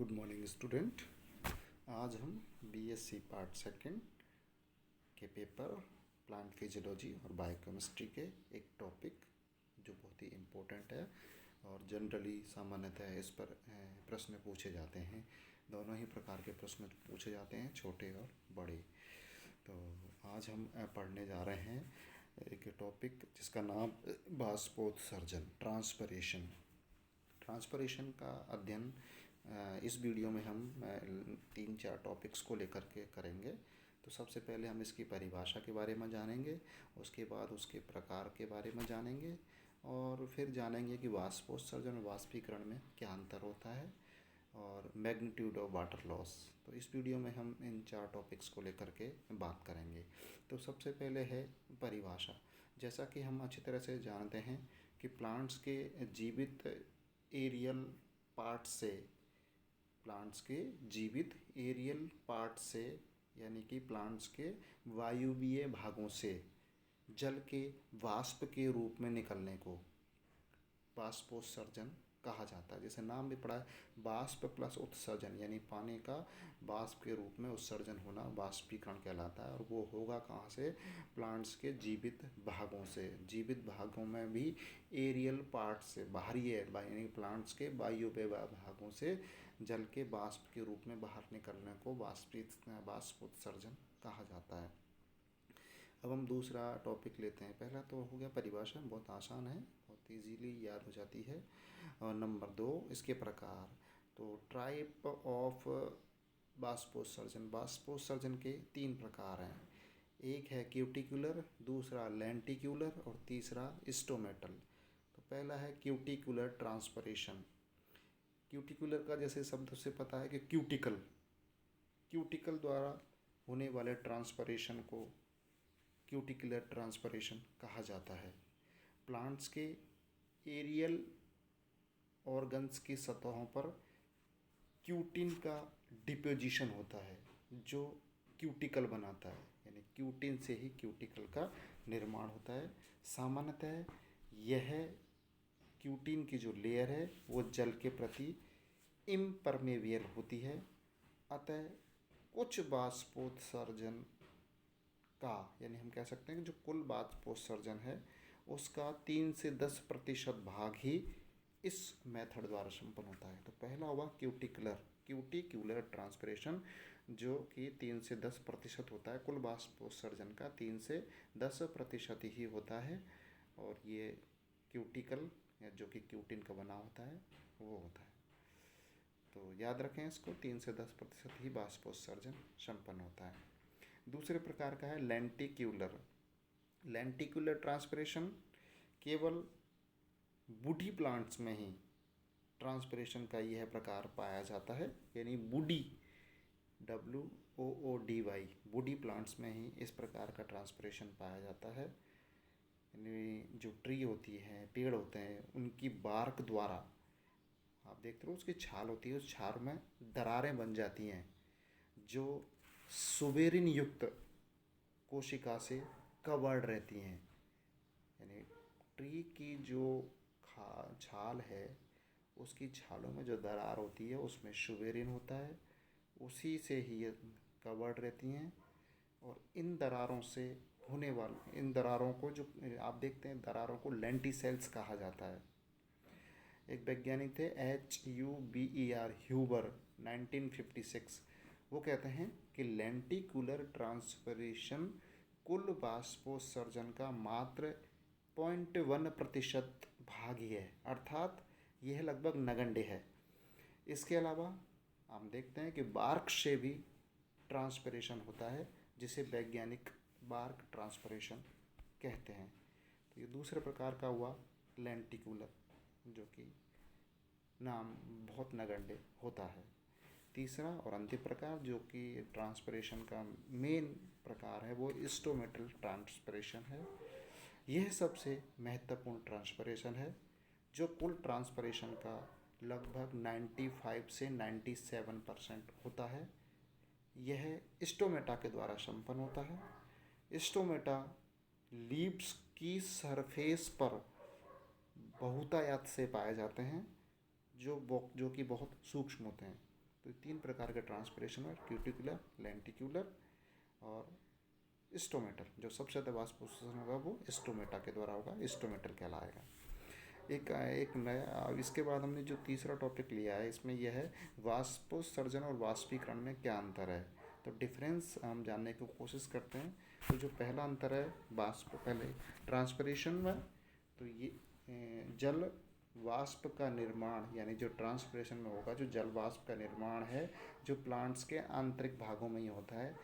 Good morning student. आज हम BSc part second के पेपर प्लांट फिजियोलॉजी और बायोकेमिस्ट्री के एक टॉपिक जो बहुत ही इम्पोर्टेंट है और जनरली सामान्यतः इस पर प्रश्न पूछे जाते हैं। दोनों ही प्रकार के प्रश्न पूछे जाते हैं, छोटे और बड़े। तो आज हम पढ़ने जा रहे हैं एक टॉपिक जिसका नाम बाष्पोत्सर्जन, ट्रांसपरेशन का अध्ययन इस वीडियो में हम 3-4 टॉपिक्स को लेकर के करेंगे। तो सबसे पहले हम इसकी परिभाषा के बारे में जानेंगे, उसके बाद उसके प्रकार के बारे में जानेंगे और फिर जानेंगे कि बाष्पोत्सर्जन और वाष्पीकरण में क्या अंतर होता है और मैग्नीट्यूड ऑफ वाटर लॉस। तो इस वीडियो में हम इन 4 टॉपिक्स को लेकर के बात करेंगे। तो सबसे पहले है परिभाषा। जैसा कि हम अच्छी तरह से जानते हैं कि प्लांट्स के जीवित एरियल पार्ट से यानी कि प्लांट्स के वायुवीय भागों से जल के वाष्प के रूप में निकलने को बाष्पोत्सर्जन कहा जाता है। जैसे नाम में पड़ा है, वाष्प प्लस उत्सर्जन, यानी पानी का वाष्प के रूप में उत्सर्जन होना वाष्पीकरण कहलाता है। और वो होगा कहाँ से? प्लांट्स के जीवित भागों से। जीवित भागों में भी एरियल पार्ट से, बाहरी यानी प्लांट्स के वायुव्य भागों से जल के वाष्प के रूप में बाहर निकलने को बाष्पोत्सर्जन कहा जाता है। अब हम दूसरा टॉपिक लेते हैं। पहला तो हो गया परिभाषा, बहुत आसान है, बहुत इजीली याद हो जाती है। और नंबर 2 इसके प्रकार। तो टाइप ऑफ बाष्पोत्सर्जन के 3 प्रकार हैं। एक है क्यूटिकुलर, दूसरा लेंटिक्यूलर और तीसरा स्टोमेटल। तो पहला है क्यूटिकुलर ट्रांसपरेशन। क्यूटिकुलर का जैसे शब्द से पता है कि क्यूटिकल द्वारा होने वाले ट्रांसपरेशन को क्यूटिकुलर ट्रांसपरेशन कहा जाता है। प्लांट्स के एरियल ऑर्गन्स की सतहों पर क्यूटिन का डिपोजिशन होता है जो क्यूटिकल बनाता है, यानी क्यूटिन से ही क्यूटिकल का निर्माण होता है। सामान्यतः यह क्यूटिन की जो लेयर है वो जल के प्रति इम्परमेबल होती है। अतः कुछ बाष्पोत्सर्जन का, यानी हम कह सकते हैं कि जो कुल बाष्पोत्सर्जन है उसका 3 से 10% भाग ही इस मेथड द्वारा संपन्न होता है। तो पहला हुआ क्यूटिकुलर ट्रांसपरेशन, जो कि 3 से 10% होता है। कुल बाष्पोत्सर्जन का 3 से 10% ही होता है और ये क्यूटिकल जो कि क्यूटिन का बना होता है वो होता है। तो याद रखें इसको, 3 से 10% ही बाष्पोत्सर्जन संपन्न होता है। दूसरे प्रकार का है लेंटिक्यूलर ट्रांसपरेशन। केवल वुडी प्लांट्स में ही ट्रांसपरेशन का यह प्रकार पाया जाता है, यानी वुडी WOODY वुडी प्लांट्स में ही इस प्रकार का ट्रांसपरेशन पाया जाता है। यानी जो ट्री होती है, पेड़ होते हैं, उनकी बार्क द्वारा आप देखते हो उसकी छाल होती है, उस छाल में दरारें बन जाती हैं जो सुबेरिन युक्त कोशिका से कवर्ड रहती हैं। यानी ट्री की जो छाल है उसकी छालों में जो दरार होती है उसमें सुबेरिन होता है, उसी से ही ये कवर्ड रहती हैं। और इन दरारों को जो आप देखते हैं, दरारों को लेंटिसेल्स कहा जाता है। एक वैज्ञानिक थे ह्यूबर 1956, वो कहते हैं कि लेंटिकुलर ट्रांसपरेशन कुल बाष्पोत्सर्जन का मात्र 0.1% भाग ही है, अर्थात यह लगभग नगण्य है। इसके अलावा हम देखते हैं कि बार्क से भी ट्रांसपरेशन होता है, जिसे वैज्ञानिक बार्क ट्रांसपरेशन कहते हैं। तो ये दूसरे प्रकार का हुआ लेंटिकुलर, जो कि नाम बहुत नगण्य होता है। तीसरा और अंतिम प्रकार जो कि ट्रांसपरेशन का मेन प्रकार है वो स्टोमेटल ट्रांसपरेशन है। यह सबसे महत्वपूर्ण ट्रांसपरेशन है जो कुल ट्रांसपरेशन का लगभग 95 से 97% होता है। यह स्टोमेटा के द्वारा संपन्न होता है। स्टोमेटा लीव्स की सरफेस पर बहुतायत से पाए जाते हैं जो कि बहुत सूक्ष्म होते हैं। तो 3 प्रकार के ट्रांसपिरेशन है, क्यूटिकुलर, लेंटिक्यूलर और स्टोमेटल। जो सबसे ज़्यादा वाष्पोत्सर्जन होगा वो स्टोमेटा के द्वारा होगा, स्टोमेटल कहलाएगा। एक नया, अब इसके बाद हमने जो तीसरा टॉपिक लिया है इसमें यह है वाष्पोत्सर्जन और वाष्पीकरण में क्या अंतर है। तो डिफरेंस हम जानने की कोशिश करते हैं। तो जो पहला अंतर है पहले ट्रांसपिरेशन में, तो ये जल वाष्प का निर्माण, यानी जो ट्रांसपिरेशन में होगा जो जल वाष्प का निर्माण है जो प्लांट्स के आंतरिक भागों में ही होता है,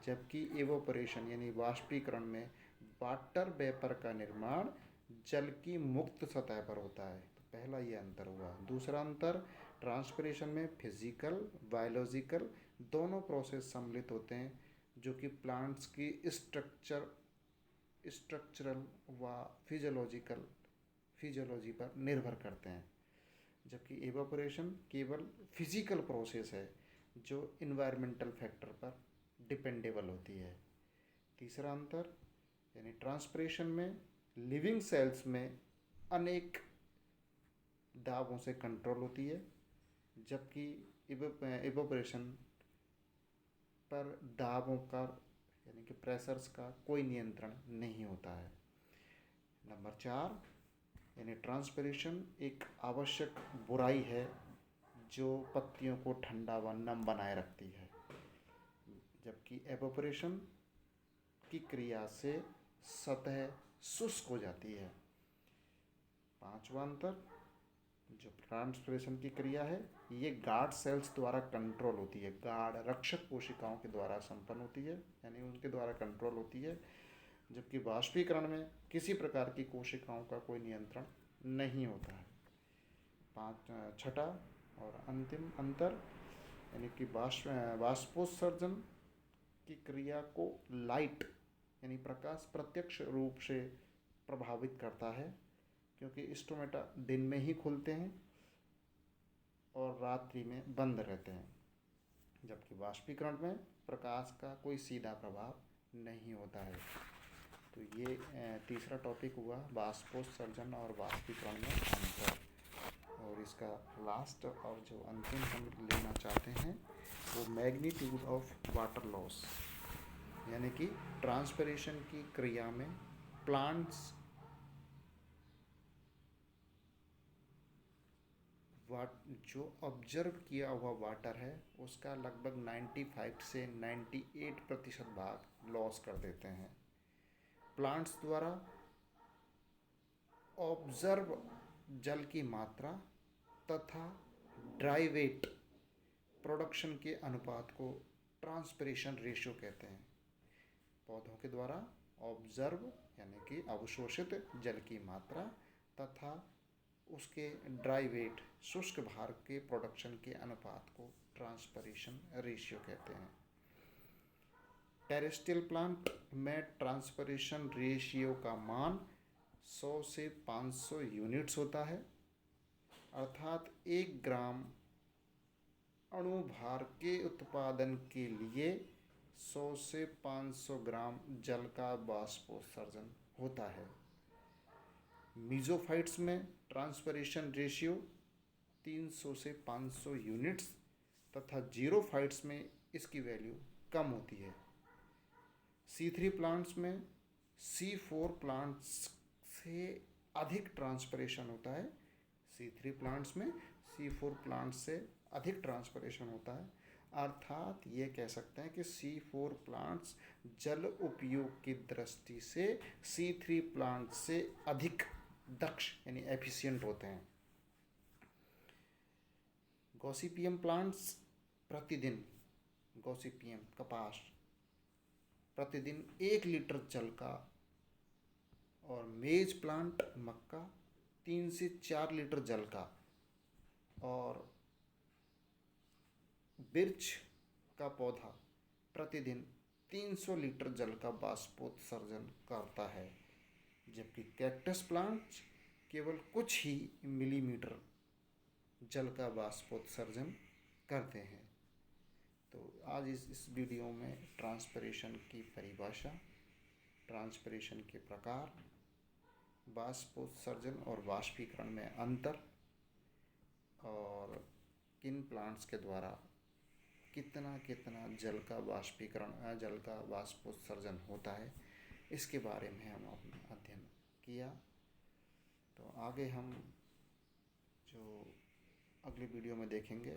जबकि एवोपरेशन यानी वाष्पीकरण में वाटर वेपर का निर्माण जल की मुक्त सतह पर होता है। तो पहला ये अंतर हुआ। दूसरा अंतर, ट्रांसपिरेशन में फिजिकल बायोलॉजिकल दोनों प्रोसेस सम्मिलित होते हैं जो कि प्लांट्स की स्ट्रक्चरल व फिजियोलॉजी पर निर्भर करते हैं, जबकि एवापोरेशन केवल फिजिकल प्रोसेस है जो इन्वायरमेंटल फैक्टर पर डिपेंडेबल होती है। तीसरा अंतर, यानी ट्रांसपिरेशन में लिविंग सेल्स में अनेक दाबों से कंट्रोल होती है, जबकि इवेपोरेशन पर दाबों का यानी कि प्रेशर्स का कोई नियंत्रण नहीं होता है। नंबर 4, यानी ट्रांसपिरेशन एक आवश्यक बुराई है जो पत्तियों को ठंडा व नम बनाए रखती है, जबकि एवेपोरेशन की क्रिया से सतह शुष्क हो जाती है। पांचवा अंतर, जो ट्रांसपिरेशन की क्रिया है ये गार्ड सेल्स द्वारा कंट्रोल होती है, गार्ड रक्षक कोशिकाओं के द्वारा संपन्न होती है, यानी उनके द्वारा कंट्रोल होती है, जबकि वाष्पीकरण में किसी प्रकार की कोशिकाओं का कोई नियंत्रण नहीं होता है। छठा और अंतिम अंतर, यानी कि वाष्पोत्सर्जन की क्रिया को लाइट यानी प्रकाश प्रत्यक्ष रूप से प्रभावित करता है, क्योंकि स्टोमेटा दिन में ही खुलते हैं और रात्रि में बंद रहते हैं, जबकि वाष्पीकरण में प्रकाश का कोई सीधा प्रभाव नहीं होता है। तो ये तीसरा टॉपिक हुआ वाष्पोत्सर्जन और वाष्पीकरण में अंतर। और इसका लास्ट और जो अंतिम हम लेना चाहते हैं वो मैग्नीट्यूड ऑफ वाटर लॉस, यानी कि ट्रांसपिरेशन की क्रिया में प्लांट्स जो ऑब्जर्व किया हुआ वाटर है उसका लगभग 95 से 98% भाग लॉस कर देते हैं। प्लांट्स द्वारा ऑब्जर्व जल की मात्रा तथा ड्राई वेट प्रोडक्शन के अनुपात को ट्रांसपिरेशन रेशियो कहते हैं। पौधों के द्वारा ऑब्जर्व यानी कि अवशोषित जल की मात्रा तथा उसके ड्राई वेट शुष्क भार के प्रोडक्शन के अनुपात को ट्रांसपिरेशन रेशियो कहते हैं। टेरेस्ट्रियल प्लांट में ट्रांसपिरेशन रेशियो का मान 100 से 500 यूनिट्स होता है, अर्थात 1 ग्राम अणु भार के उत्पादन के लिए 100 से 500 ग्राम जल का वाष्पोत्सर्जन होता है। मीजोफाइट्स में ट्रांसपिरेशन रेशियो 300 से 500 यूनिट्स तथा जीरोफाइट्स में इसकी वैल्यू कम होती है। C3 प्लांट्स में C4 प्लांट्स से अधिक ट्रांसपिरेशन होता है। C3 प्लांट्स में C4 प्लांट्स से अधिक ट्रांसपिरेशन होता है, अर्थात ये कह सकते हैं कि C4 प्लांट्स जल उपयोग की दृष्टि से C3 प्लांट से अधिक दक्ष यानी एफिशिएंट होते हैं। गॉसिपियम प्लांट्स गॉसिपियम कपास प्रतिदिन 1 लीटर जल का, और मेज प्लांट मक्का 3 से 4 लीटर जल का, और बिर्च का पौधा प्रतिदिन 300 लीटर जल का वाष्पोत्सर्जन करता है, जबकि कैक्टस प्लांट केवल कुछ ही मिलीमीटर जल का वाष्पोत्सर्जन करते हैं। तो आज इस वीडियो में ट्रांसपिरेशन की परिभाषा, ट्रांसपिरेशन के प्रकार, वाष्पोत्सर्जन और वाष्पीकरण में अंतर, और किन प्लांट्स के द्वारा कितना कितना जल का वाष्पीकरण जल का वाष्पोत्सर्जन होता है, इसके बारे में हम अपना अध्ययन किया। तो आगे हम जो अगली वीडियो में देखेंगे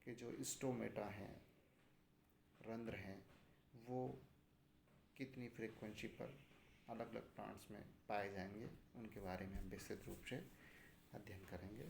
कि जो स्टोमेटा हैं, रंध्र हैं, वो कितनी फ्रीक्वेंसी पर अलग अलग प्लांट्स में पाए जाएंगे, उनके बारे में हम विस्तृत रूप से अध्ययन करेंगे।